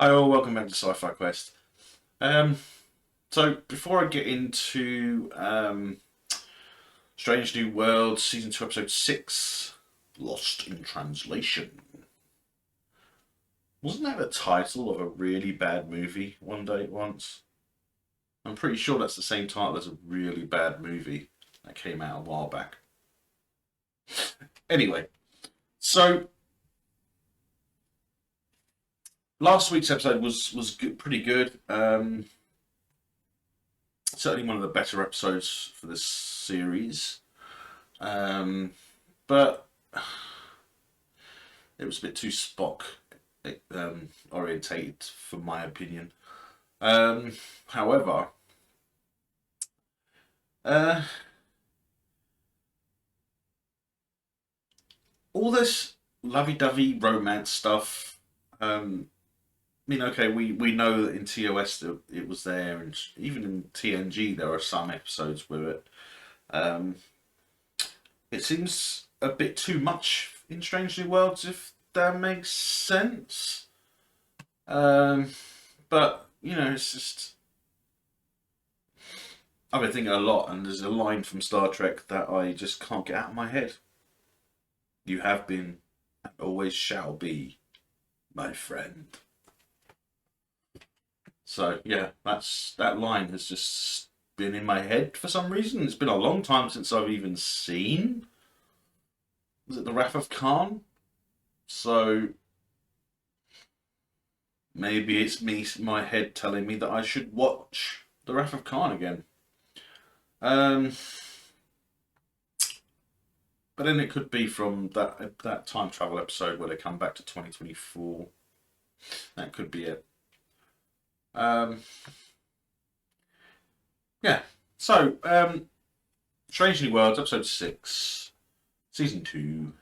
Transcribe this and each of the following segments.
Hi all, welcome back to Sci-Fi Quest. Um, so before I get into Strange New Worlds Season 2 Episode 6, Lost in Translation. Wasn't that the title of a really bad movie one day once? I'm pretty sure that's the same title as a really bad movie that came out a while back. Anyway, so last week's episode was good, pretty good. Certainly one of the better episodes for this series. But it was a bit too Spock orientated, for my opinion. However, uh, all this lovey-dovey romance stuff. I mean, okay, we know that in TOS that it was there, and even in TNG there are some episodes with it. Um, it seems a bit too much in Strange New Worlds, if that makes sense. Um, but you know, it's just I've been thinking a lot, and there's a line from Star Trek that I just can't get out of my head. You have been, and always shall be, my friend. So yeah, that line has just been in my head for some reason. It's been a long time since I've even seen. Was it the Wrath of Khan? So maybe it's me, my head telling me that I should watch the Wrath of Khan again. Um, but then it could be from that time travel episode where they come back to 2024. That could be it. Um, yeah. So, Strange New Worlds, episode 6, season 2,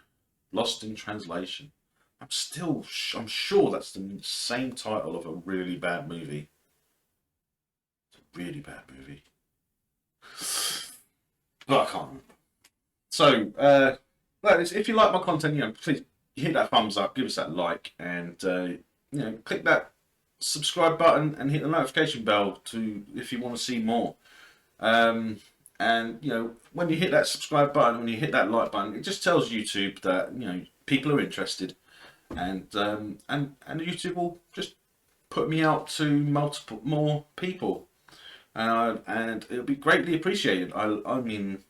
Lost in Translation. I'm sure that's the same title of a really bad movie. It's a really bad movie. But I can't remember. So, if you like my content, please hit that thumbs up, give us that like, and click that subscribe button and hit the notification bell to if you want to see more. And when you hit that subscribe button, when you hit that like button, it just tells YouTube that people are interested, and YouTube will just put me out to multiple more people, and it'll be greatly appreciated. I mean,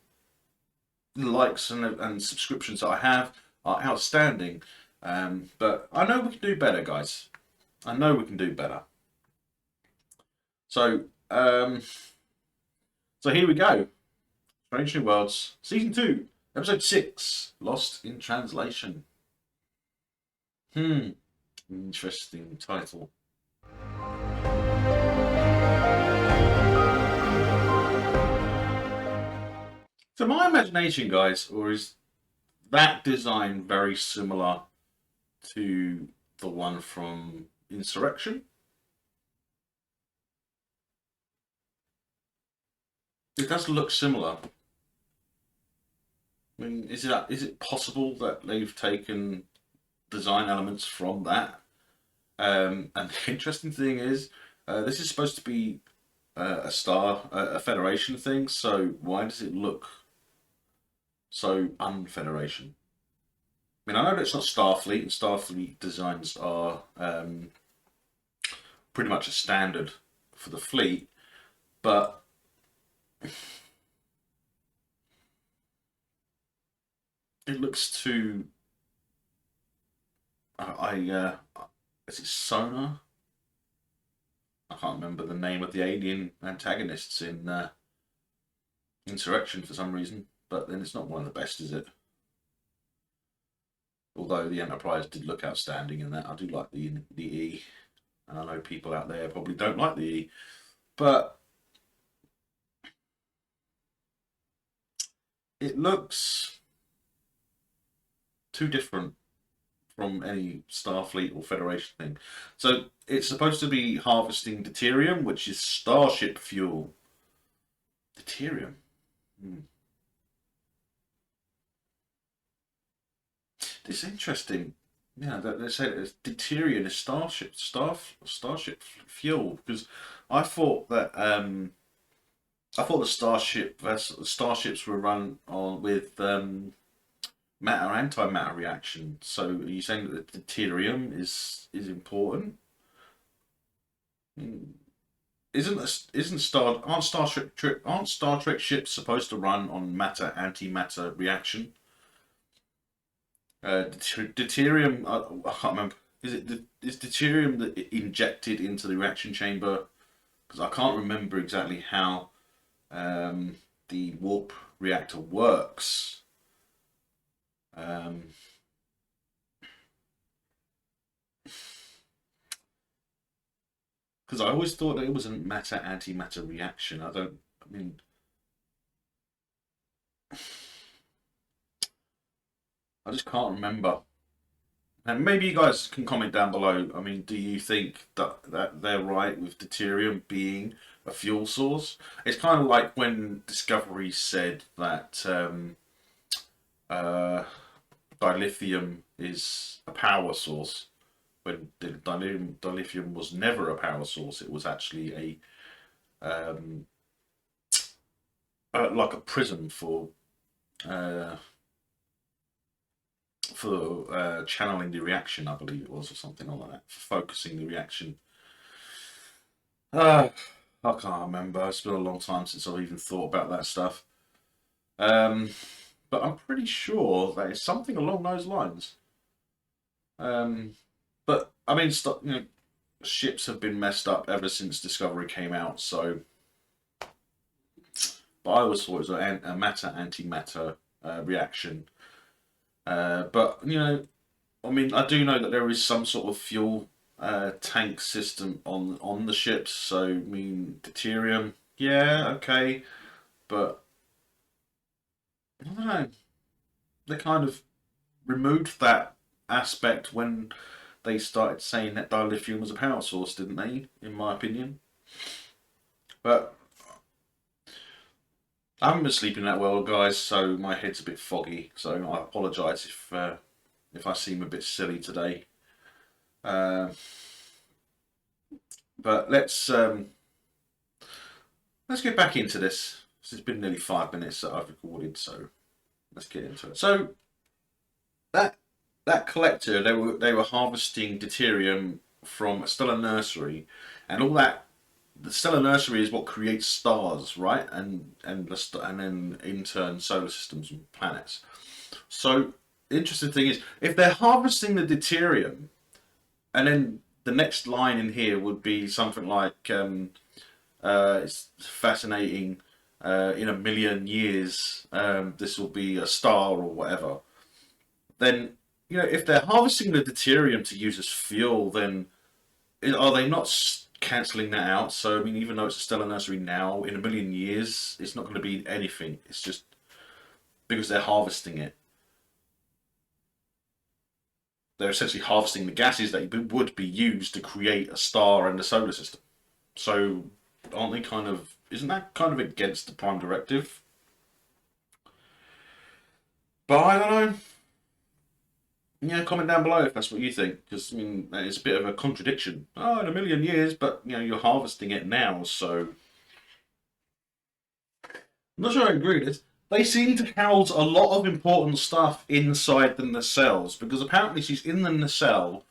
the likes and subscriptions that I have are outstanding, but I know we can do better, guys. I know we can do better. So, here we go. Strange New Worlds, Season 2, Episode 6, Lost in Translation. Interesting title. So my imagination, guys, or is that design very similar to the one from Insurrection? It does look similar. I mean, is it possible that they've taken design elements from that? And the interesting thing is, this is supposed to be a Federation thing. So why does it look so un-Federation? I mean, I know that it's not Starfleet, and Starfleet designs are pretty much a standard for the fleet, but it looks too. Is it Sonar? I can't remember the name of the alien antagonists in Insurrection for some reason, but then it's not one of the best, is it? Although the Enterprise did look outstanding in that. I do like the E, and I know people out there probably don't like the E, but it looks too different from any Starfleet or Federation thing. So it's supposed to be harvesting deuterium, which is starship fuel. Deuterium. It's interesting. yeah, they said it's deuterium is starship fuel, because I thought that I thought the starships were run on with matter antimatter reaction. So are you saying that the deuterium is important? Hmm. Isn't Star Trek ships supposed to run on matter antimatter reaction? Deuterium, I can't remember. Is deuterium injected into the reaction chamber? Because I can't remember exactly how the warp reactor works. Um, because I always thought that it was a matter antimatter reaction. I don't. I mean, I just can't remember. And maybe you guys can comment down below. I mean, do you think that they're right with deuterium being a fuel source? It's kind of like when Discovery said that uh, dilithium is a power source, when dilithium was never a power source. It was actually um, like a prism uh, for channeling the reaction, I believe it was, or something like that, for focusing the reaction. Uh, I can't remember. It's been a long time since I've even thought about that stuff. Um, but I'm pretty sure that it's something along those lines. Um, but I mean, ships have been messed up ever since Discovery came out. So, but I always thought it was a matter antimatter reaction. But I mean, I do know that there is some sort of fuel tank system on the ships. So, I mean, deuterium, yeah, okay, but I don't know. They kind of removed that aspect when they started saying that dilithium was a power source, didn't they? In my opinion, but I haven't been sleeping that well, guys. So my head's a bit foggy. So I apologise if I seem a bit silly today. Uh, but let's get back into this. It's been nearly 5 minutes that I've recorded, so let's get into it. So that that collector, they were harvesting deuterium from a stellar nursery, and all that. The stellar nursery is what creates stars, right? And then in turn solar systems and planets. So the interesting thing is, if they're harvesting the deuterium, and then the next line in here would be something like, "It's fascinating. In a million years, this will be a star or whatever." Then if they're harvesting the deuterium to use as fuel, then are they not cancelling that out? So I mean, even though it's a stellar nursery now, in a million years, it's not going to be anything. It's just because they're harvesting it. They're essentially harvesting the gases that would be used to create a star and a solar system. So aren't they kind of? Isn't that kind of against the Prime Directive? But I don't know. Yeah, comment down below if that's what you think, because I mean it's a bit of a contradiction. Oh, in a million years, but you're harvesting it now, so I'm not sure I agree with this. They seem to house a lot of important stuff inside the nacelles, because apparently she's in the nacelle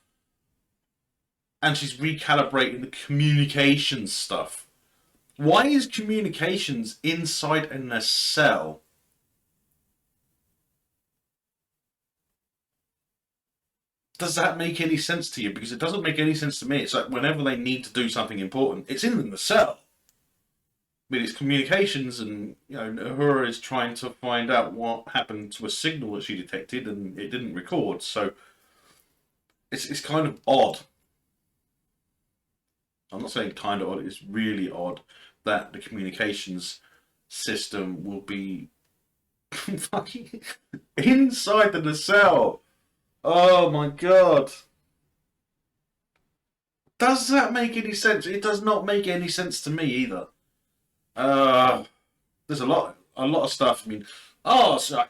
and she's recalibrating the communications stuff. Why is communications inside a nacelle? Does that make any sense to you? Because it doesn't make any sense to me. It's like whenever they need to do something important, it's in the nacelle. I mean, it's communications, and Uhura is trying to find out what happened to a signal that she detected, and it didn't record. So it's kind of odd. I'm not saying kind of odd. It's really odd that the communications system will be fucking inside the nacelle. Oh my god! Does that make any sense? It does not make any sense to me either. Uh, there's a lot of stuff. I mean, oh, sorry.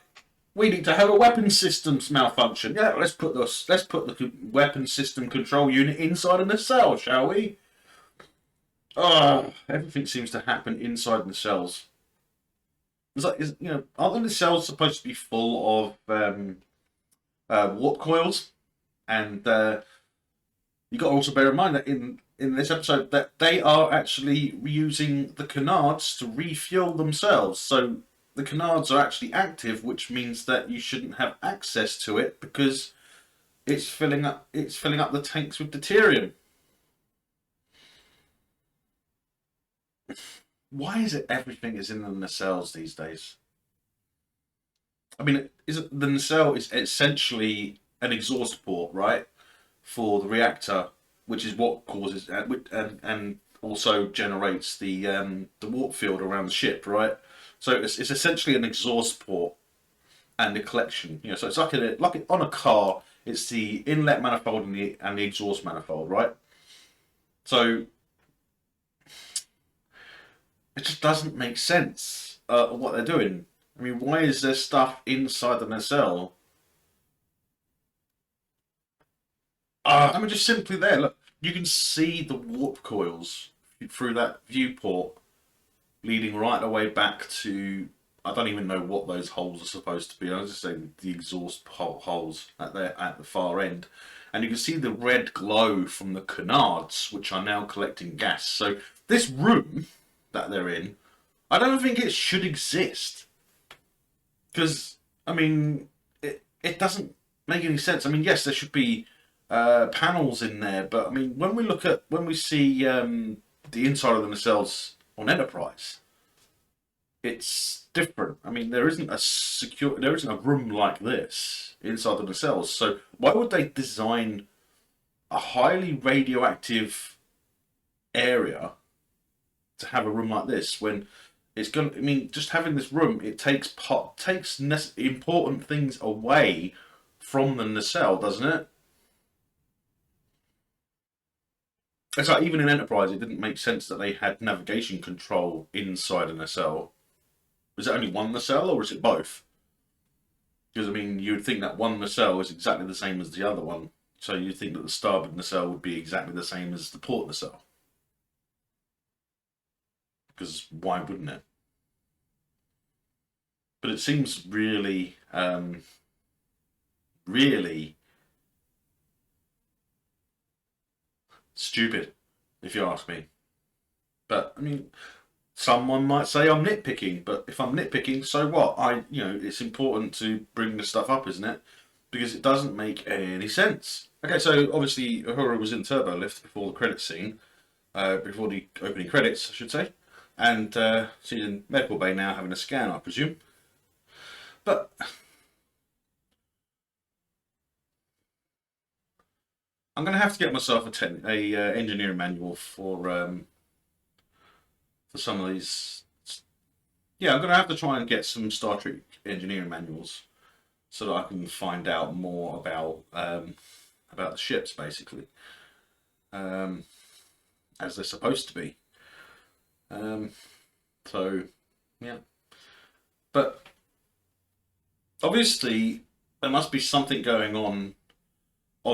We need to have a weapon systems malfunction. Yeah, let's put the weapon system control unit inside of the cell, shall we? Everything seems to happen inside the cells. It's like, aren't the cells supposed to be full of warp coils? And you got to also bear in mind that in this episode that they are actually using the canards to refuel themselves. So the canards are actually active, which means that you shouldn't have access to it because it's filling up the tanks with deuterium. Why is it everything is in the nacelles these days? I mean, the nacelle is essentially an exhaust port, right, for the reactor, which is what causes and also generates the warp field around the ship, right? So it's essentially an exhaust port and a collection. So it's like on a car, it's the inlet manifold and the exhaust manifold, right? So it just doesn't make sense what they're doing. I mean, why is there stuff inside the nacelle? I mean, just simply there. Look, you can see the warp coils through that viewport, leading right away back to. I don't even know what those holes are supposed to be. I was just saying the exhaust holes at the far end, and you can see the red glow from the canards, which are now collecting gas. So this room that they're in, I don't think it should exist. Because, I mean, it doesn't make any sense. I mean, yes, there should be panels in there, but I mean, when we see the inside of the nacelles on Enterprise, it's different. I mean, there isn't a room like this inside the nacelles. So why would they design a highly radioactive area to have a room like this when it's going? I mean, just having this room, it takes important things away from the nacelle, doesn't it? It's like even in Enterprise, it didn't make sense that they had navigation control inside a nacelle. Was it only one nacelle or is it both? Because I mean, you would think that one nacelle is exactly the same as the other one, so you'd think that the starboard nacelle would be exactly the same as the port nacelle. Because why wouldn't it? But it seems really, really stupid, if you ask me. But I mean, someone might say I'm nitpicking, but if I'm nitpicking, so what? It's important to bring this stuff up, isn't it? Because it doesn't make any sense. Okay, so obviously Uhura was in turbo lift before the credit scene, before the opening credits, I should say, and she's in medical bay now having a scan, I presume. But I'm going to have to get myself a engineering manual for some of these. Yeah, I'm going to have to try and get some Star Trek engineering manuals so that I can find out more about the ships, basically, as they're supposed to be. So, yeah. But obviously, there must be something going on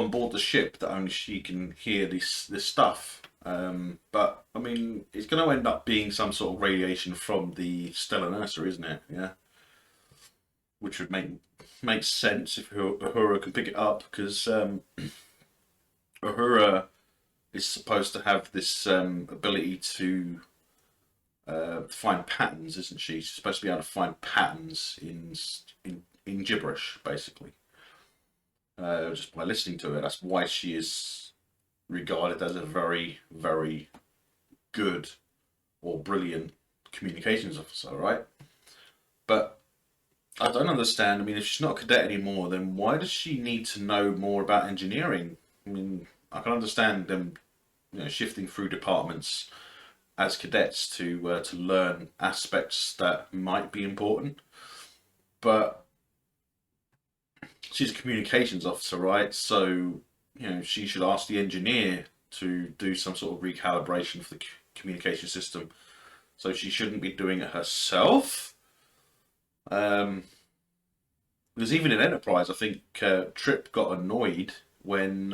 board the ship that only she can hear this stuff. But I mean, it's going to end up being some sort of radiation from the stellar nursery, isn't it? Yeah, which would make sense if Uhura can pick it up because Uhura is supposed to have this ability to find patterns, isn't she? She's supposed to be able to find patterns in gibberish, basically. Just by listening to it. That's why she is regarded as a very, very good or brilliant communications officer, right? But I don't understand. I mean, if she's not a cadet anymore, then why does she need to know more about engineering? I mean, I can understand them, shifting through departments as cadets to learn aspects that might be important, but she's a communications officer, right? So, she should ask the engineer to do some sort of recalibration for the communication system. So she shouldn't be doing it herself. Because even in Enterprise, I think Trip got annoyed when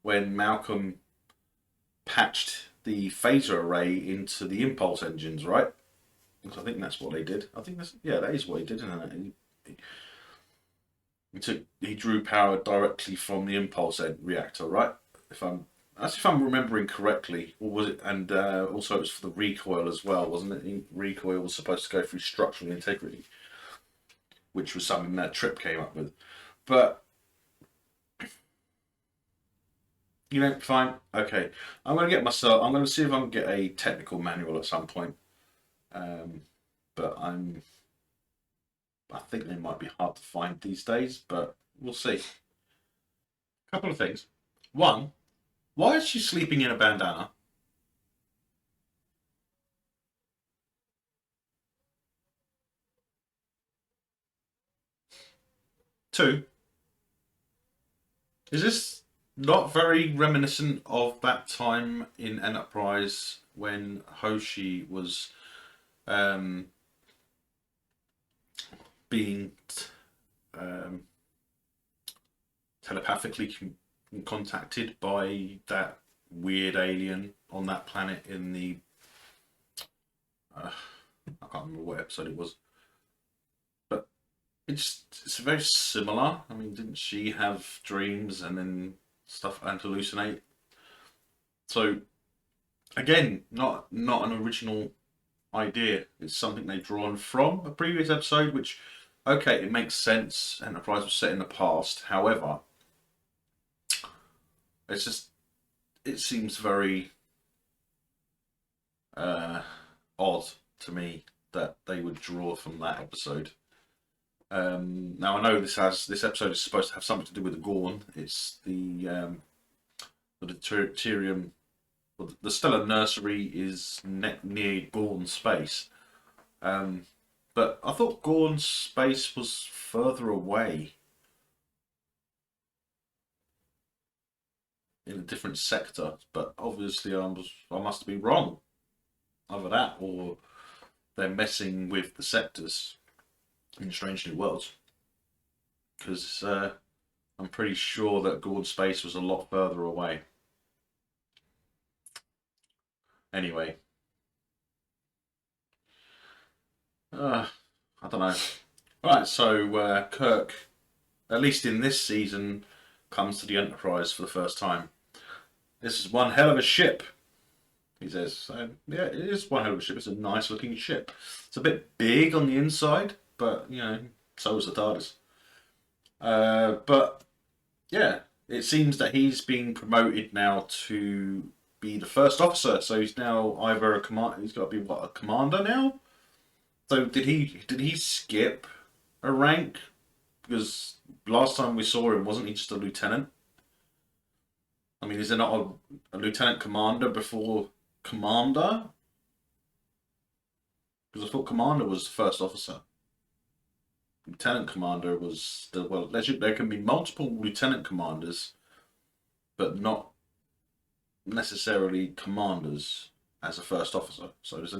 Malcolm patched the phaser array into the impulse engines, right? Because I think that's what they did. I think that is what he did, isn't it? He drew power directly from the impulse reactor, right? If I'm remembering correctly, or was it? And also, it was for the recoil as well, wasn't it? Recoil was supposed to go through structural integrity, which was something that Trip came up with. But fine, okay. I'm going to see if I can get a technical manual at some point. But I think they might be hard to find these days, but we'll see. A couple of things. One, why is she sleeping in a bandana? Two, is this not very reminiscent of that time in Enterprise when Hoshi was um, being um, telepathically contacted by that weird alien on that planet in the I can't remember what episode it was, but it's very similar. I mean, didn't she have dreams and then stuff and hallucinate? So again, not an original idea. It's something they've drawn from a previous episode, which okay, it makes sense. Enterprise was set in the past. However, it's just it seems very odd to me that they would draw from that episode. Now I know this episode is supposed to have something to do with the Gorn. It's the deuterium. Well, the stellar nursery is near Gorn space, but I thought Gorn space was further away in a different sector. But obviously, I must be wrong. Either that, or they're messing with the sectors in Strange New Worlds, because I'm pretty sure that Gorn space was a lot further away. Anyway, I don't know. Right, so Kirk, at least in this season, comes to the Enterprise for the first time. This is one hell of a ship, he says. So, yeah, it is one hell of a ship. It's a nice looking ship. It's a bit big on the inside, but so is the TARDIS. But yeah, it seems that he's been promoted now to be the first officer. So he's now either a command. He's got to be what, a commander now. So did he skip a rank? Because last time we saw him, wasn't he just a lieutenant? I mean, is there not a lieutenant commander before commander? Because I thought commander was the first officer. Lieutenant commander was there can be multiple lieutenant commanders, but not necessarily commanders as a first officer. So it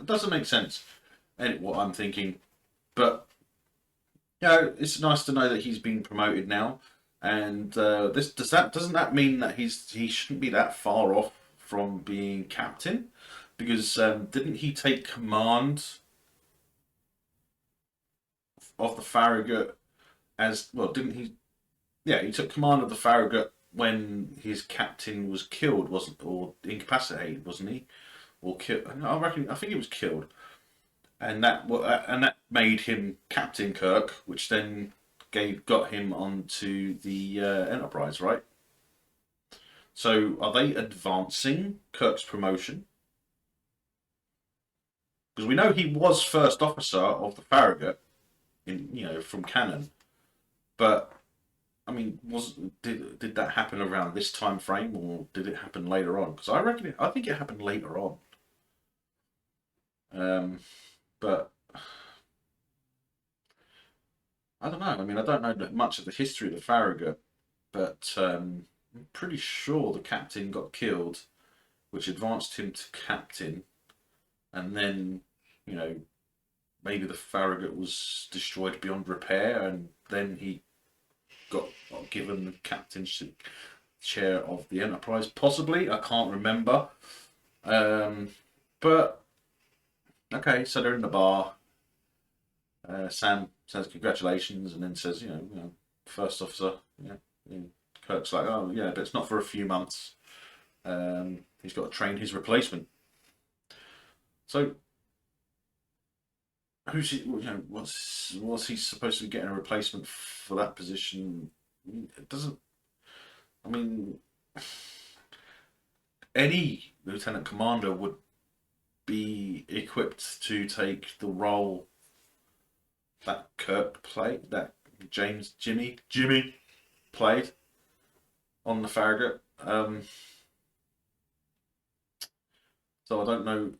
doesn't make sense. And what I'm thinking, but it's nice to know that he's been promoted now. And doesn't that mean that he shouldn't be that far off from being captain? Because didn't he take command of the Farragut as well? Didn't he? Yeah, he took command of the Farragut when his captain was killed, wasn't, or incapacitated, wasn't he? Or killed? I think he was killed, and that made him Captain Kirk, which then got him onto the Enterprise, right? So are they advancing Kirk's promotion? Because we know he was first officer of the Farragut, from canon. But I mean, did that happen around this time frame, or did it happen later on? Because I think it happened later on. But I don't know. I mean, I don't know much of the history of the Farragut, but I'm pretty sure the captain got killed, which advanced him to captain, and then, you know, maybe the Farragut was destroyed beyond repair, and then he got given the captainship chair of the Enterprise. Possibly, I can't remember. But okay, so they're in the bar. Sam says congratulations, and then says, first officer. And Kirk's like, oh yeah, but it's not for a few months. He's got to train his replacement. So who's he, what's he supposed to be getting a replacement for that position? It doesn't. I mean, any lieutenant commander would be equipped to take the role that Kirk played, that Jimmy played on the Farragut. So I don't know.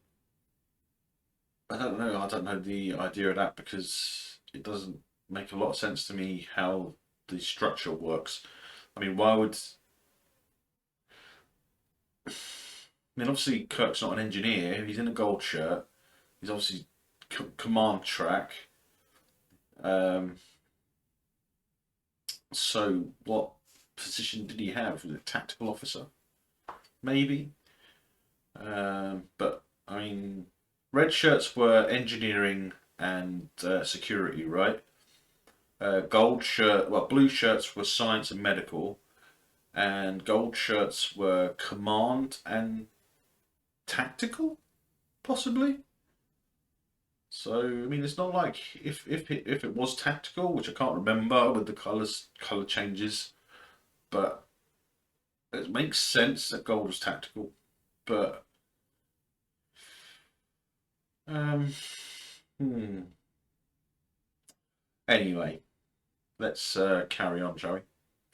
I don't know the idea of that, because it doesn't make a lot of sense to me how the structure works. I mean, why would? I mean, obviously Kirk's not an engineer. He's in a gold shirt. He's obviously command track. So what position did he have? Was it tactical officer? Maybe. But I mean, red shirts were engineering and security, right? Blue shirts were science and medical, and gold shirts were command and tactical, possibly. So I mean, it's not like if it was tactical, which I can't remember with the color changes, but it makes sense that gold was tactical. But um, hmm. Anyway, let's carry on, shall we?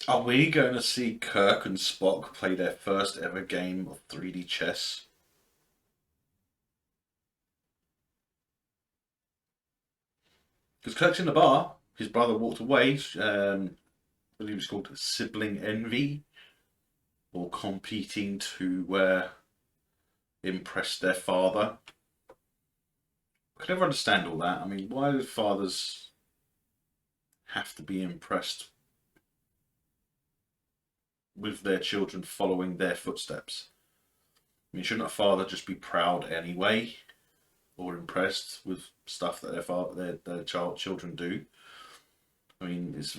Are we going to see Kirk and Spock play their first ever game of 3D chess? Because Kirk's in the bar, his brother walked away. I believe it was called sibling envy, or competing to impress their father. I could never understand all that. I mean, why do fathers have to be impressed with their children following their footsteps? I mean, shouldn't a father just be proud anyway, or impressed with stuff that their children do? I mean, it's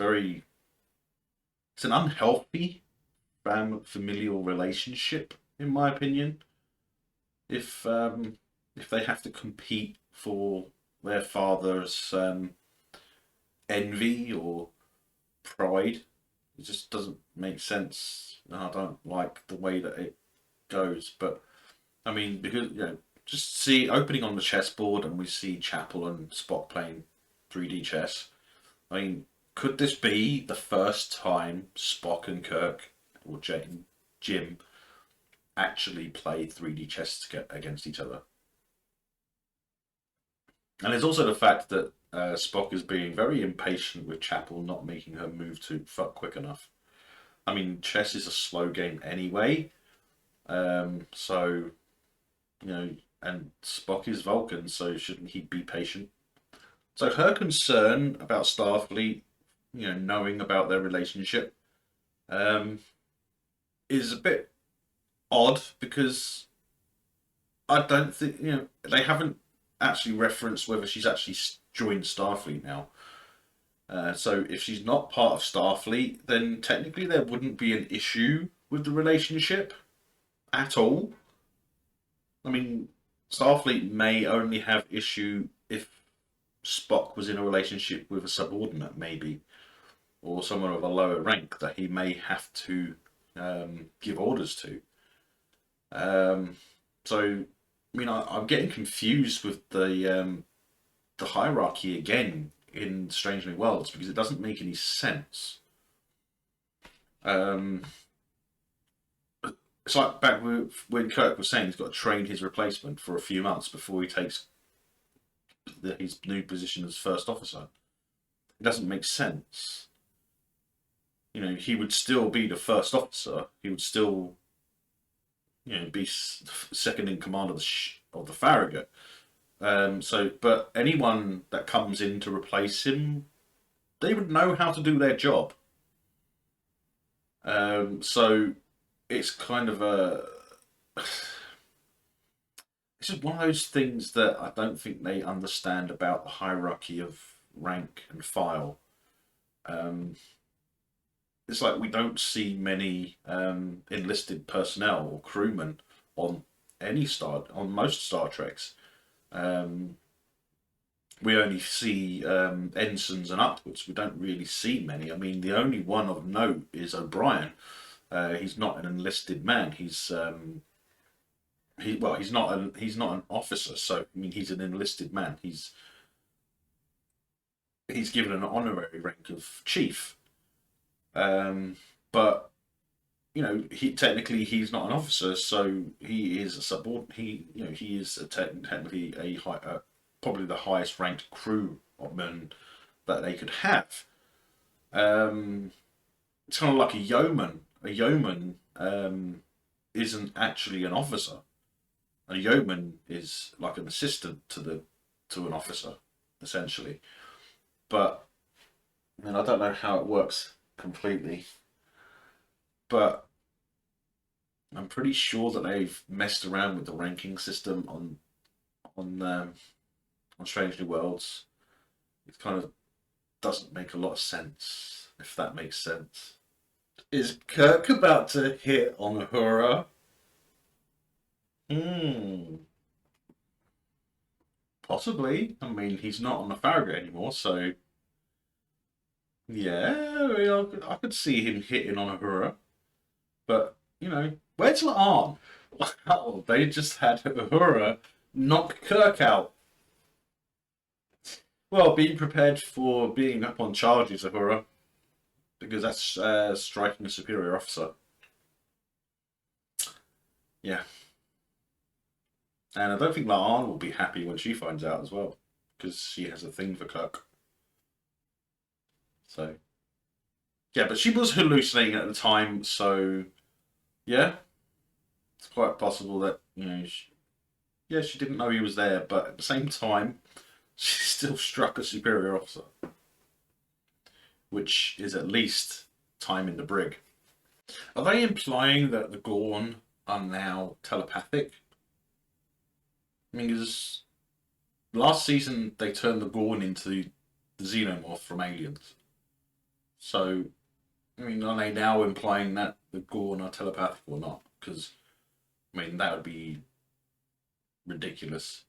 an unhealthy familial relationship, in my opinion. If they have to compete for their father's envy or pride, it just doesn't make sense. I don't like the way that it goes. But I mean, because just see opening on the chessboard, and we see Chapel and Spock playing 3D chess. I mean, could this be the first time Spock and Kirk or Jim actually play 3D chess against each other? And there's also the fact that Spock is being very impatient with Chapel not making her move to fuck quick enough. I mean, chess is a slow game anyway, so and Spock is Vulcan, so shouldn't he be patient? So her concern about Starfleet, knowing about their relationship, is a bit odd, because I don't think they haven't actually referenced whether she's actually joined Starfleet now. So if she's not part of Starfleet, then technically there wouldn't be an issue with the relationship at all. I mean, Starfleet may only have issue if Spock was in a relationship with a subordinate, maybe, or someone of a lower rank that he may have to give orders to. So, I mean, I'm getting confused with the hierarchy again in Strange New Worlds, because it doesn't make any sense. It's like back when Kirk was saying he's got to train his replacement for a few months before he takes his new position as first officer. It doesn't make sense. He would still be the first officer. He would still, be second in command of the Farragut. But anyone that comes in to replace him, they would know how to do their job. So it's kind of a it's just one of those things that I don't think they understand about the hierarchy of rank and file. Um, it's like we don't see many enlisted personnel or crewmen on on most Star Treks. Um, we only see ensigns and upwards. We don't really see many. I mean, the only one of note is O'Brien. He's not an enlisted man. He's not an officer. So I mean, he's an enlisted man. He's given an honorary rank of chief. Um, but he technically he's not an officer, so he is a subordinate. He is technically a probably the highest ranked crewman that they could have. Um, it's kind of like a yeoman. A yeoman isn't actually an officer. A yeoman is like an assistant to an officer, essentially. But I mean, I don't know how it works completely, but I'm pretty sure that they've messed around with the ranking system on Strange New Worlds. It kind of doesn't make a lot of sense, if that makes sense. Is Kirk about to hit on Uhura? Hmm, possibly. I mean, he's not on the Farragut anymore, so yeah, I mean, I could see him hitting on Uhura. But, where's La'an? Oh, they just had Uhura knock Kirk out. Well, be prepared for being up on charges, Uhura, because that's striking a superior officer. Yeah. And I don't think La'an will be happy when she finds out as well, because she has a thing for Kirk. So, yeah, but she was hallucinating at the time, so yeah, it's quite possible that, yeah, she didn't know he was there, but at the same time, she still struck a superior officer, which is at least time in the brig. Are they implying that the Gorn are now telepathic? I mean, because last season they turned the Gorn into the Xenomorph from Aliens. So, I mean, are they now implying that the Gorn are telepathic or not? Because, I mean, that would be ridiculous.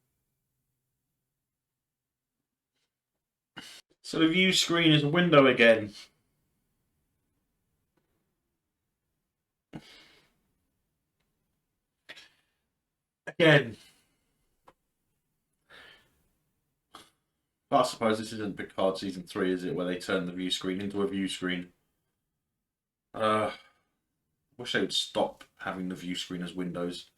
So the view screen is a window again. Again. I suppose this isn't Picard season 3, is it? Where they turn the view screen into a view screen. Wish they would stop having the view screen as windows.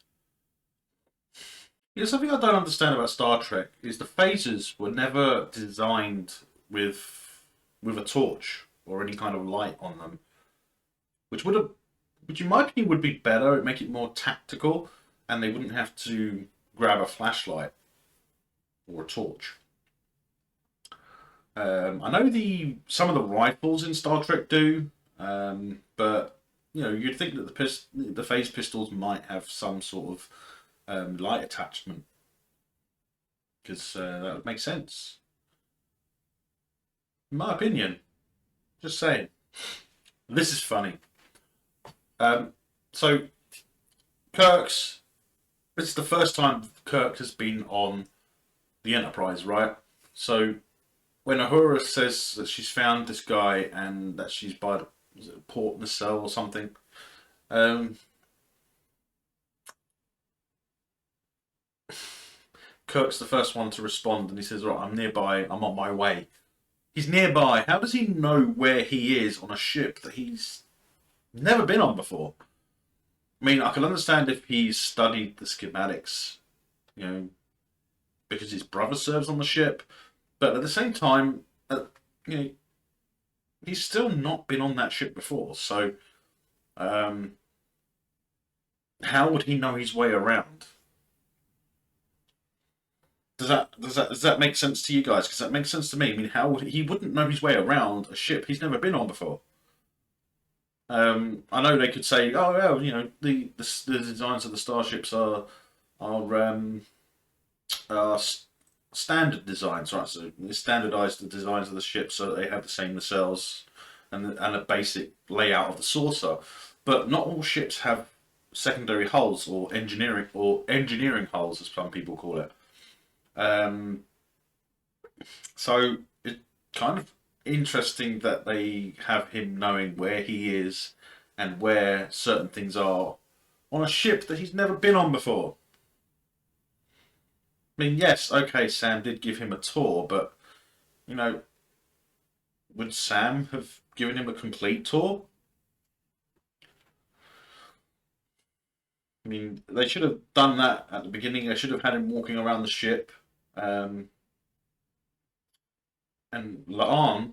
Something I don't understand about Star Trek is the phasers were never designed with a torch or any kind of light on them, which would have, which in my opinion would be better. It'd make it more tactical, and they wouldn't have to grab a flashlight or a torch. I know some of the rifles in Star Trek do, but you'd think that the phase pistols might have some sort of light attachment because that would make sense. In my opinion, just saying. This is funny. Um, so Kirk's. This is the first time Kirk has been on the Enterprise, right? So when Uhura says that she's found this guy and that she's by the port nacelle or something, um, Kirk's the first one to respond, and he says, "Right, I'm nearby. I'm on my way." He's nearby. How does he know where he is on a ship that he's never been on before? I mean, I can understand if he's studied the schematics, you know, because his brother serves on the ship, but at the same time, you know, he's still not been on that ship before. So, um, how would he know his way around? Does that make sense to you guys? Because that makes sense to me. I mean, how would he wouldn't know his way around a ship he's never been on before? I know they could say, oh well, the designs of the starships are uh, standard designs, right? So they standardise the designs of the ship so that they have the same nacelles and a basic layout of the saucer. But not all ships have secondary hulls or engineering hulls, as some people call it. Um, so it's kind of interesting that they have him knowing where he is and where certain things are on a ship that he's never been on before. I mean, yes, okay, Sam did give him a tour, but you know, would Sam have given him a complete tour? I mean, they should have done that at the beginning. They should have had him walking around the ship. Um, and Laan,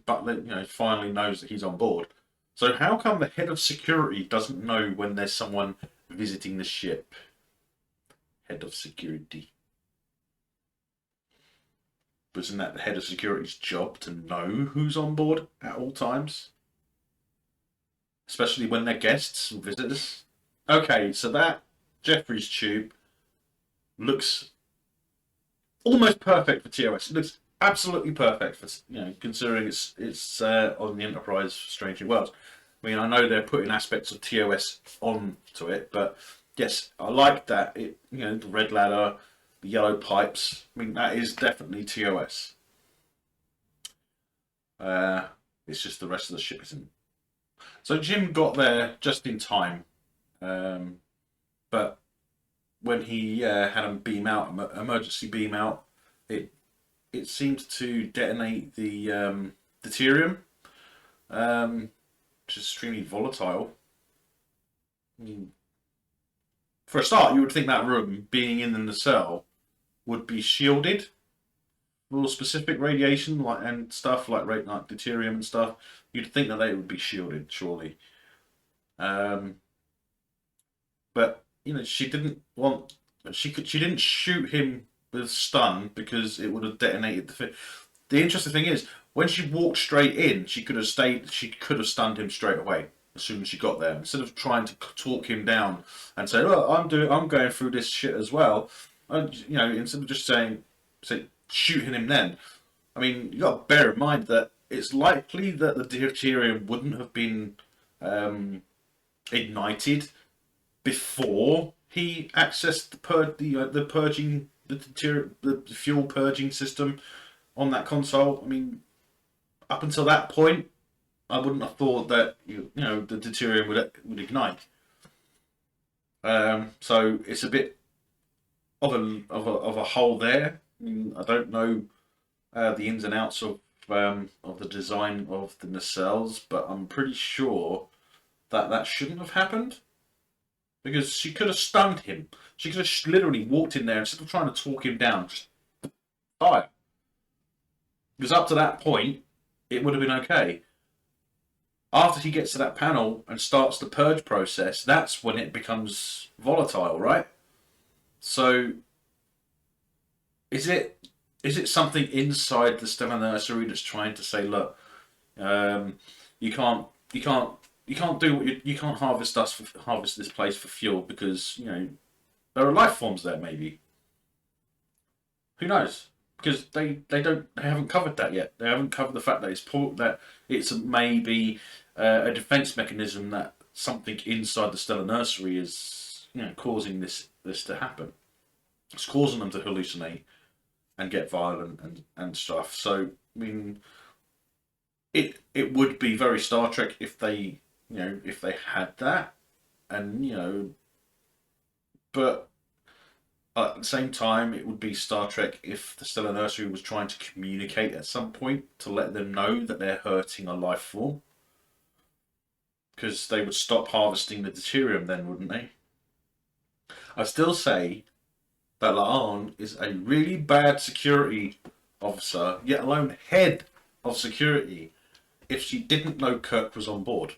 Butler, finally knows that he's on board. So how come the head of security doesn't know when there's someone visiting the ship? Head of security. Wasn't that the head of security's job to know who's on board at all times? Especially when they're guests and visitors? Okay, so that Jeffrey's tube looks almost perfect for TOS. It looks absolutely perfect for considering it's on the Enterprise Strange New Worlds. I mean, I know they're putting aspects of TOS onto it, but yes, I like that. The red ladder, the yellow pipes. I mean, that is definitely TOS. It's just the rest of the ship isn't. So Jim got there just in time, but when he had him beam out, emergency beam out, it seems to detonate the deuterium, which is extremely volatile. I mean, for a start, you would think that room, being in the nacelle, would be shielded for specific radiation and stuff like deuterium and stuff. You'd think that they would be shielded, surely. But she didn't want. She didn't shoot him with stun because it would have detonated the interesting thing is when she walked straight in, she could have stayed. She could have stunned him straight away as soon as she got there. Instead of trying to talk him down and say, "Look, I'm going through this shit as well." Instead of just shooting him then. I mean, you got to bear in mind that it's likely that the deuterium wouldn't have been ignited before he accessed the purging the fuel purging system on that console. I mean, up until that point, I wouldn't have thought that the deuterium would ignite. So it's a bit of a hole there. I mean, I don't know the ins and outs of the design of the nacelles, but I'm pretty sure that shouldn't have happened. Because she could have stunned him. She could have literally walked in there instead of trying to talk him down, just fire. Because up to that point, it would have been okay. After he gets to that panel and starts the purge process, that's when it becomes volatile, right? So, is it something inside the Stellar Nursery that's trying to say, look, you can't do what you can't harvest this place for fuel because there are life forms there, maybe. Who knows? Because they haven't covered that yet. They haven't covered the fact that it's maybe a defense mechanism that something inside the Stellar Nursery is causing this to happen. It's causing them to hallucinate and get violent and stuff. So I mean, it would be very Star Trek if they had that, and but at the same time, it would be Star Trek if the Stellar Nursery was trying to communicate at some point to let them know that they're hurting a life form. Because they would stop harvesting the deuterium then, wouldn't they? I still say that Laan is a really bad security officer, yet alone head of security, if she didn't know Kirk was on board.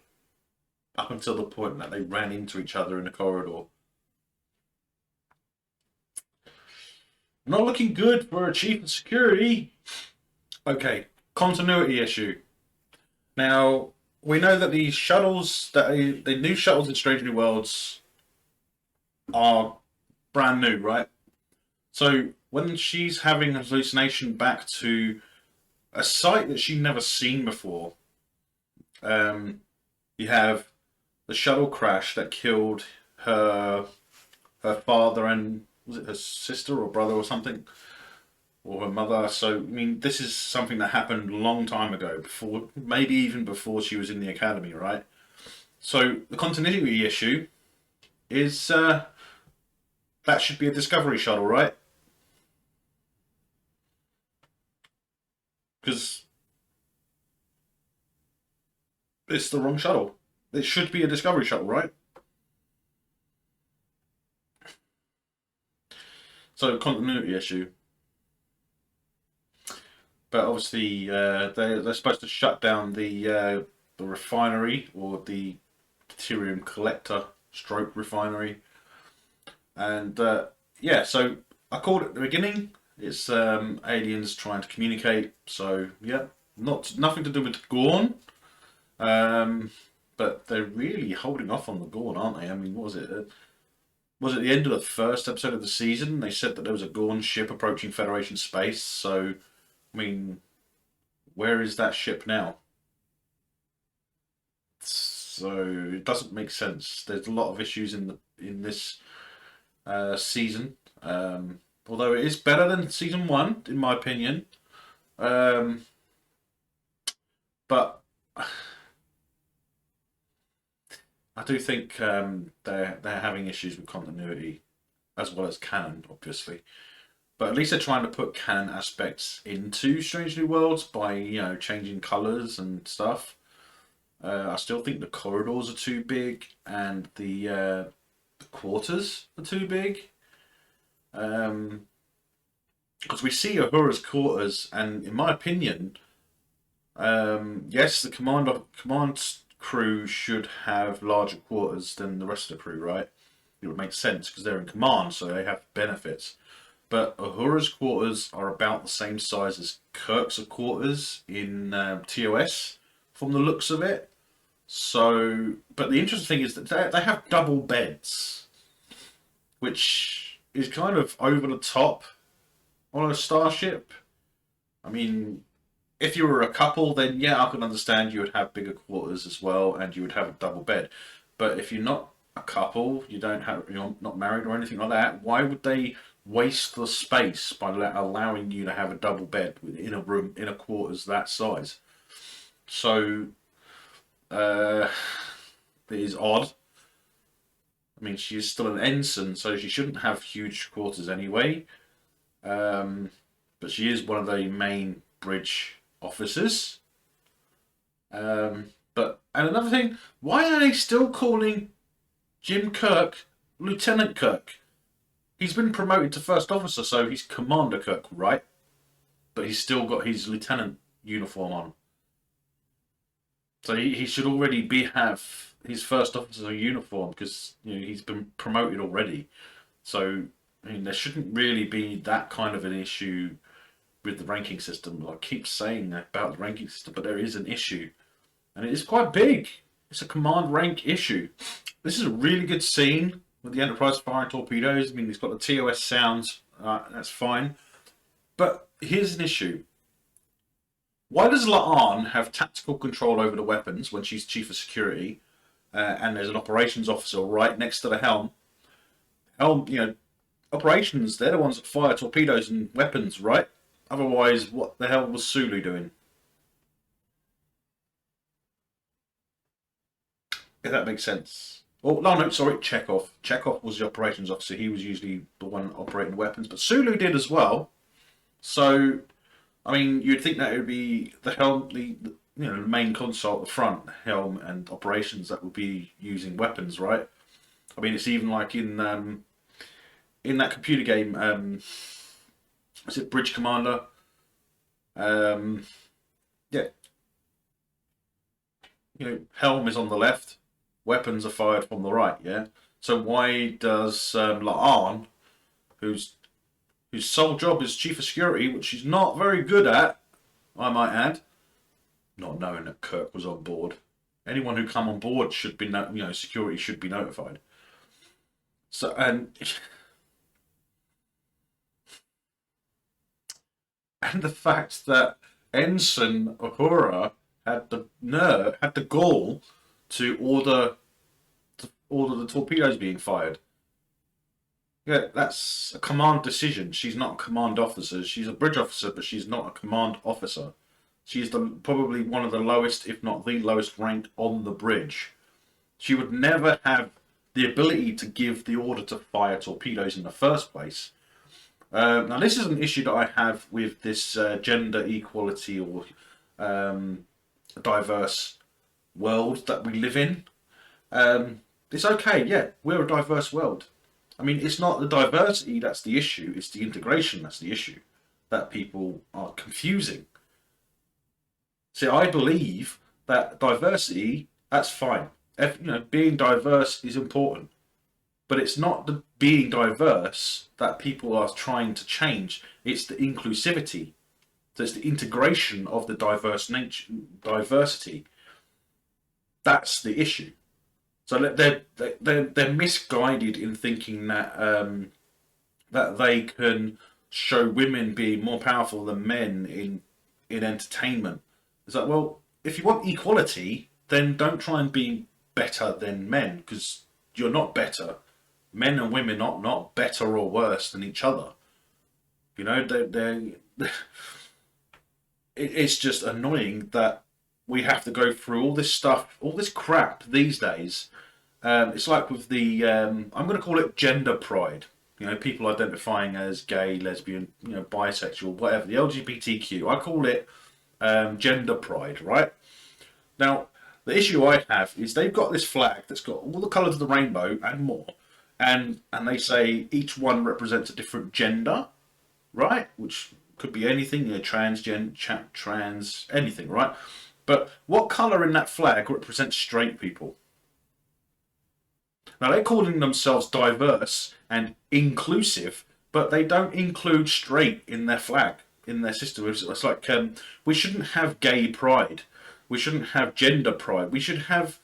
Up until the point that they ran into each other in the corridor. Not looking good for a chief of security. Okay, continuity issue. Now, we know that the shuttles, the new shuttles in Strange New Worlds are brand new, right? So when she's having a hallucination back to a site that she'd never seen before, um, you have the shuttle crash that killed her father and was it her sister or brother or something, or her mother. So I mean, this is something that happened a long time ago, before maybe even before she was in the academy, right? So the continuity issue is that should be a Discovery shuttle, right? Because it's the wrong shuttle. It should be a Discovery shuttle, right? So continuity issue. But obviously, they're supposed to shut down the refinery, or the deuterium collector stroke refinery, and yeah. So I called it at the beginning. It's aliens trying to communicate. So yeah, nothing to do with Gorn. Um, but they're really holding off on the Gorn, aren't they? I mean, what was it? Was it the end of the first episode of the season? They said that there was a Gorn ship approaching Federation space. So, I mean, where is that ship now? So it doesn't make sense. There's a lot of issues in this season. Although it is better than season one, in my opinion. Um, but I do think they're having issues with continuity as well as canon, obviously. But at least they're trying to put canon aspects into Strange New Worlds by changing colours and stuff. I still think the corridors are too big and the quarters are too big. Because we see Uhura's quarters, and in my opinion, yes, the command crew should have larger quarters than the rest of the crew, right? It would make sense because they're in command, so they have benefits. But Uhura's quarters are about the same size as Kirk's quarters in TOS, from the looks of it. So, but the interesting thing is that they have double beds, which is kind of over the top on a starship. I mean, if you were a couple, then yeah, I can understand you would have bigger quarters as well, and you would have a double bed. But if you're not a couple, you're not married or anything like that, why would they waste the space by allowing you to have a double bed in a room in a quarters that size? So it is odd. I mean, she is still an ensign, so she shouldn't have huge quarters anyway. Um, but she is one of the main bridge officers. And another thing, why are they still calling Jim Kirk Lieutenant Kirk? He's been promoted to first officer, so he's Commander Kirk, right? But he's still got his lieutenant uniform on. So he should already have his first officer uniform, because he's been promoted already. So I mean, there shouldn't really be that kind of an issue with the ranking system. I keep saying about the ranking system, but there is an issue, and it is quite big. It's a command rank issue. This is a really good scene with the Enterprise firing torpedoes. I mean, it's got the TOS sounds. That's fine. But here's an issue. Why does La'an have tactical control over the weapons when she's chief of security, and there's an operations officer right next to the helm? Operations, they're the ones that fire torpedoes and weapons, right? Otherwise, what the hell was Sulu doing? If that makes sense. Oh, no, sorry, Chekhov. Chekhov was the operations officer. He was usually the one operating the weapons, but Sulu did as well. So, I mean, you'd think that it would be the helm, the main console at the front, helm and operations, that would be using weapons, right? I mean, it's even like in that computer game, is it Bridge Commander? Um, yeah, helm is on the left, weapons are fired from the right. Yeah, so why does La'an, who's whose sole job is chief of security, which she's not very good at, I might add. Not knowing that Kirk was on board. Anyone who come on board should be, security should be notified. So, and the fact that Ensign Uhura had the gall to order the torpedoes being fired. Yeah, that's a command decision. She's not a command officer. She's a bridge officer, but she's not a command officer. She's probably one of the lowest, if not the lowest ranked on the bridge. She would never have the ability to give the order to fire torpedoes in the first place. Now, this is an issue that I have with this gender equality or diverse world that we live in. It's okay, yeah, we're a diverse world. I mean, it's not the diversity that's the issue, it's the integration that's the issue that people are confusing. See, I believe that diversity, that's fine. Being diverse is important. But it's not the being diverse that people are trying to change. It's the inclusivity. So it's the integration of the diversity. That's the issue. So they're misguided in thinking that that they can show women being more powerful than men in entertainment. It's like, well, if you want equality, then don't try and be better than men, because you're not better. Men and women are not better or worse than each other. It's just annoying that we have to go through all this stuff, all this crap these days. It's like with the, I'm going to call it gender pride. People identifying as gay, lesbian, bisexual, whatever, the LGBTQ. I call it gender pride, right? Now, the issue I have is they've got this flag that's got all the colours of the rainbow and more. And they say each one represents a different gender, right? Which could be anything, trans, anything, right? But what colour in that flag represents straight people? Now, they're calling themselves diverse and inclusive, but they don't include straight in their flag, in their system. It's like, we shouldn't have gay pride. We shouldn't have gender pride. We should have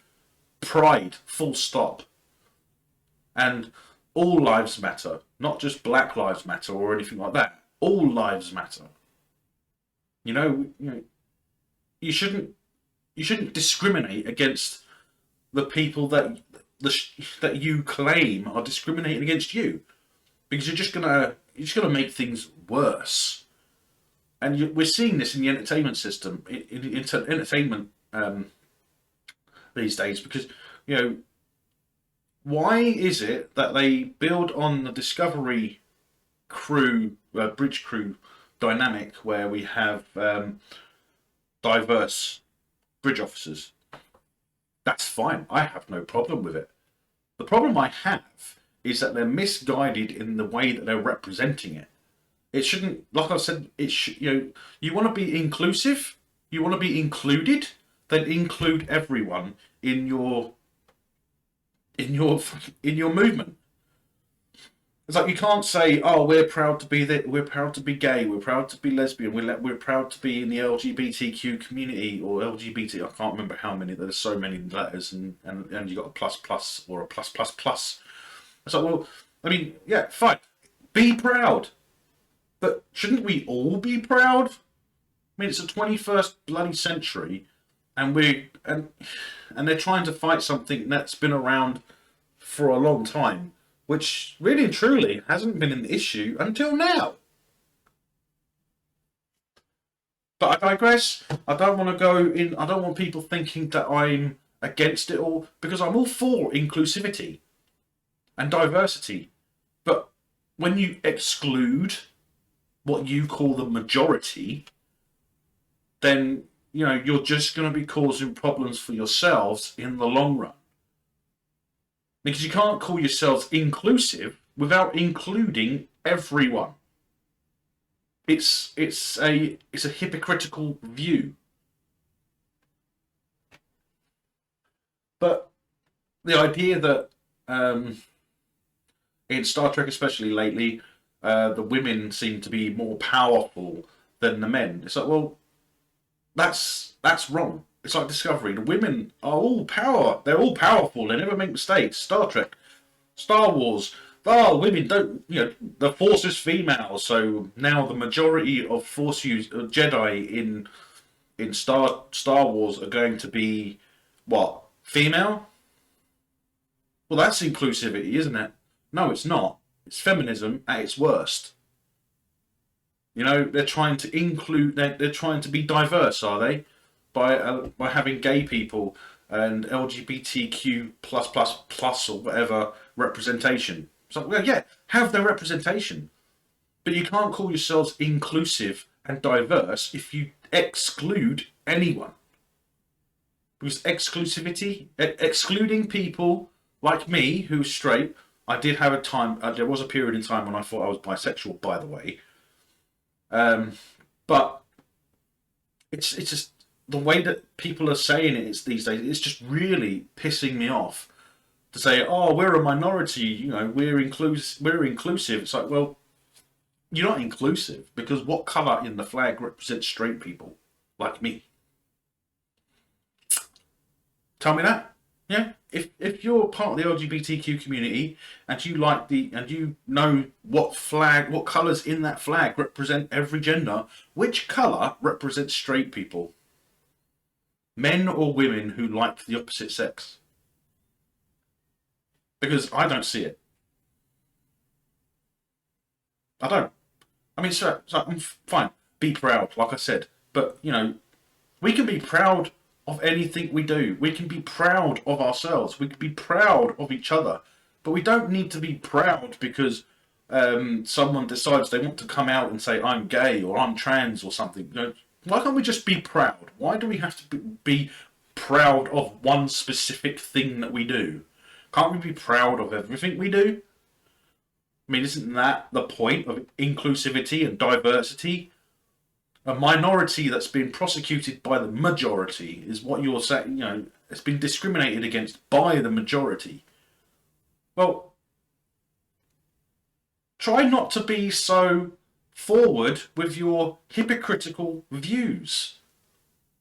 pride, full stop. And all lives matter, not just Black Lives Matter or anything like that. All lives matter. You shouldn't discriminate against the people that you claim are discriminating against you, because you're just gonna make things worse. And we're seeing this in the entertainment system, in entertainment these days, because why is it that they build on the Discovery crew, bridge crew dynamic, where we have diverse bridge officers? That's fine. I have no problem with it. The problem I have is that they're misguided in the way that they're representing it. It shouldn't, like I said, you want to be inclusive, you want to be included, then include everyone in your movement. It's like, you can't say, "Oh, we're proud to be we're proud to be gay, we're proud to be lesbian, we're proud to be in the LGBTQ community," or LGBT. I can't remember how many. There's so many letters, and you got a plus or a plus plus plus. It's like, well, I mean, yeah, fine, be proud, but shouldn't we all be proud? I mean, it's the 21st bloody century, and they're trying to fight something that's been around for a long time, which really and truly hasn't been an issue until now. But I digress. I don't want to go in. I don't want people thinking that I'm against it all, because I'm all for inclusivity and diversity. But when you exclude what you call the majority, then you're just going to be causing problems for yourselves in the long run. Because you can't call yourselves inclusive without including everyone. It's a hypocritical view. But the idea that in Star Trek, especially lately, the women seem to be more powerful than the men. It's like, well, that's wrong. It's like Discovery. The women are all power. They're all powerful. They never make mistakes. Star Trek, Star Wars. Oh, women don't. The Force is female, so now the majority of Force Jedi in Star Wars are going to be what, female? Well, that's inclusivity, isn't it? No, it's not. It's feminism at its worst. They're trying to include. They're trying to be diverse, are they? By having gay people and LGBTQ plus or whatever representation. So, well, yeah, have their representation, but you can't call yourselves inclusive and diverse if you exclude anyone. Because excluding people like me who's straight. I did have a time. There was a period in time when I thought I was bisexual, by the way. But it's just the way that people are saying it is these days. It's just really pissing me off to say, "Oh, we're a minority. We're inclusive. We're inclusive." It's like, well, you're not inclusive because what colour in the flag represents straight people like me? Tell me that. Yeah. If you're part of the LGBTQ community and you know what colours in that flag represent every gender, which colour represents straight people? Men or women who like the opposite sex? Because I don't see it. I don't. I mean, so I'm fine. Be proud, like I said. But, we can be proud of anything we do. We can be proud of ourselves. We can be proud of each other. But we don't need to be proud because someone decides they want to come out and say, I'm gay or I'm trans or something. Why can't we just be proud? Why do we have to be proud of one specific thing that we do? Can't we be proud of everything we do? I mean, isn't that the point of inclusivity and diversity? A minority that's been prosecuted by the majority is what you're saying. It's been discriminated against by the majority. Well, try not to be so forward with your hypocritical views.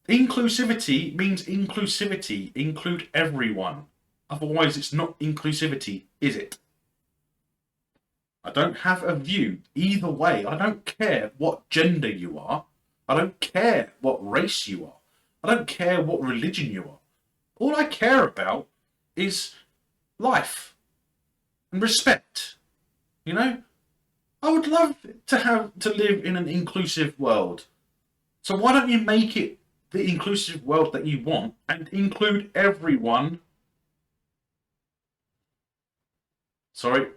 Inclusivity means inclusivity. Include everyone. Otherwise, it's not inclusivity, is it? I don't have a view either way. I don't care what gender you are. I don't care what race you are. I don't care what religion you are. All I care about is life and respect. I would love to live in an inclusive world. So why don't you make it the inclusive world that you want and include everyone? Sorry,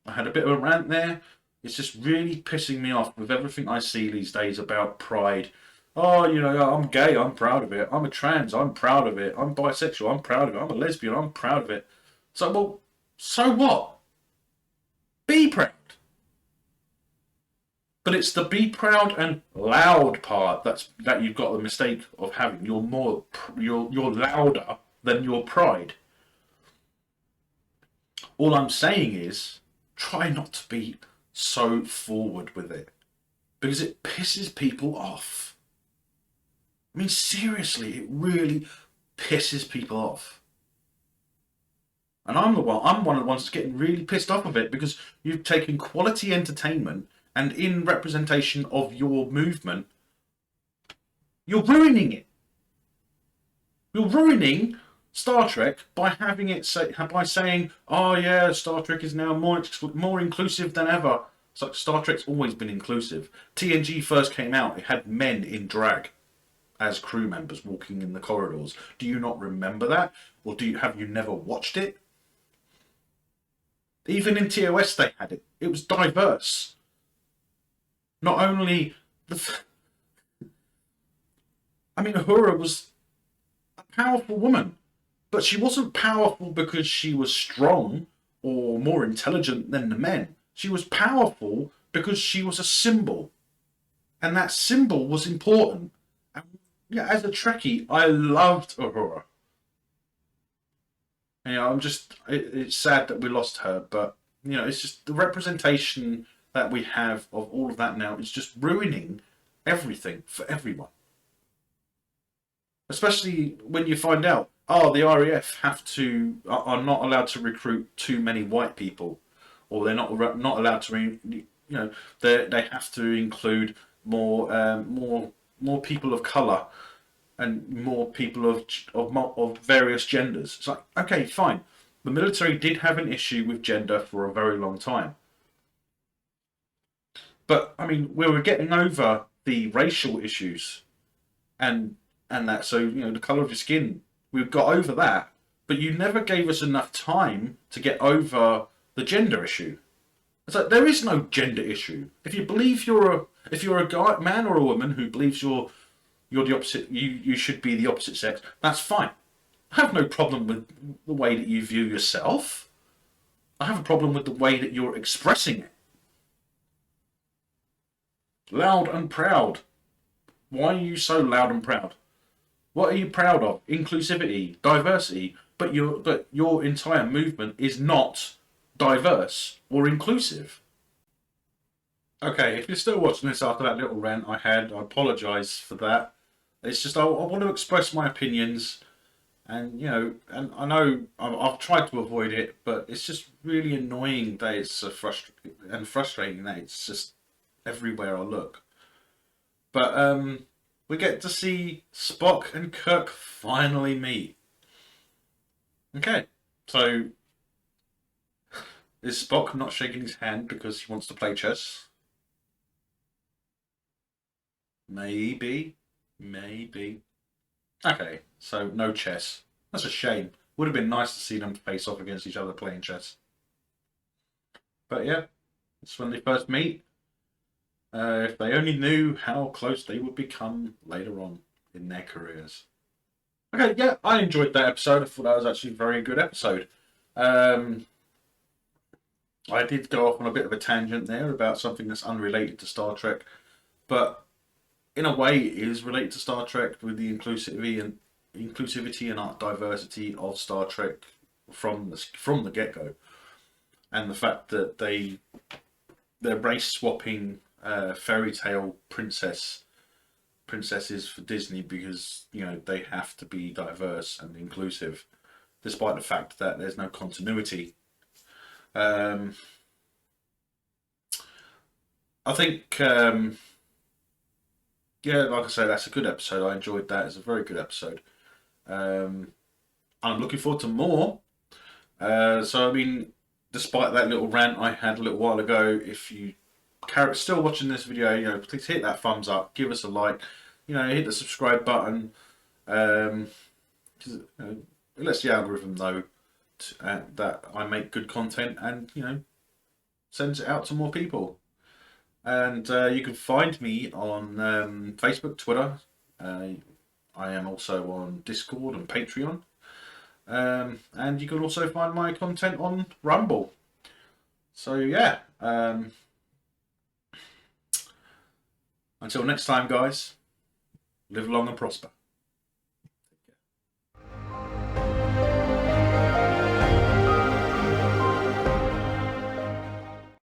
I had a bit of a rant there. It's just really pissing me off with everything I see these days about pride. Oh, I'm gay, I'm proud of it. I'm a trans, I'm proud of it. I'm bisexual, I'm proud of it. I'm a lesbian, I'm proud of it. So, well, so what? Be proud. But it's the be proud and loud part that you've got the mistake of having. You're louder than your pride. All I'm saying is, try not to be so forward with it, because it pisses people off. I mean, seriously, it really pisses people off. And I'm one of the ones that's getting really pissed off of it, because you've taken quality entertainment and in representation of your movement, you're ruining it. You're ruining Star Trek by having it by saying, "Oh yeah, Star Trek is now more inclusive than ever." It's like Star Trek's always been inclusive. TNG first came out; it had men in drag as crew members walking in the corridors. Do you not remember that, or have you never watched it? Even in TOS they had it. It was diverse. Not only Uhura was a powerful woman. But she wasn't powerful because she was strong or more intelligent than the men. She was powerful because she was a symbol. And that symbol was important. And yeah, as a Trekkie, I loved Uhura. It's sad that we lost her, but it's just the representation that we have of all of that now is just ruining everything for everyone. Especially when you find out, oh, the RAF are not allowed to recruit too many white people, or they're not allowed to, they have to include more people of colour and more people of various genders. It's like, okay, fine. The military did have an issue with gender for a very long time. But, I mean, we were getting over the racial issues and that. So, the colour of your skin, we've got over that. But you never gave us enough time to get over the gender issue. It's like, there is no gender issue. If you believe if you're a guy, man or a woman who believes you're the opposite, you should be the opposite sex, that's fine. I have no problem with the way that you view yourself. I have a problem with the way that you're expressing it. Loud and proud. Why are you so loud and proud? What are you proud of? Inclusivity, diversity, but your entire movement is not diverse or inclusive. Okay, if you're still watching this after that little rant I had, I apologise for that. It's just I want to express my opinions, and and I know I've tried to avoid it, but it's just really annoying that it's so frustrating that it's just everywhere I look. But we get to see Spock and Kirk finally meet. Okay, so is Spock not shaking his hand because he wants to play chess? Maybe. Okay, so no chess. That's a shame. Would have been nice to see them face off against each other playing chess. But yeah, it's when they first meet. If they only knew how close they would become later on in their careers. Okay, yeah, I enjoyed that episode. I thought that was actually a very good episode. I did go off on a bit of a tangent there about something that's unrelated to Star Trek, but in a way it is related to Star Trek with the inclusivity and diversity of Star Trek from the get-go, and the fact that they're race swapping fairy tale princesses for Disney because they have to be diverse and inclusive, despite the fact that there's no continuity. I think yeah, like I say, that's a good episode. I enjoyed that. It's a very good episode. I'm looking forward to more. So I mean, despite that little rant I had a little while ago, if you still watching this video, please hit that thumbs up, give us a like, hit the subscribe button. It lets the algorithm know that I make good content, and sends it out to more people. And you can find me on Facebook, Twitter. I am also on Discord and Patreon. And you can also find my content on Rumble. So yeah, until next time, guys, live long and prosper.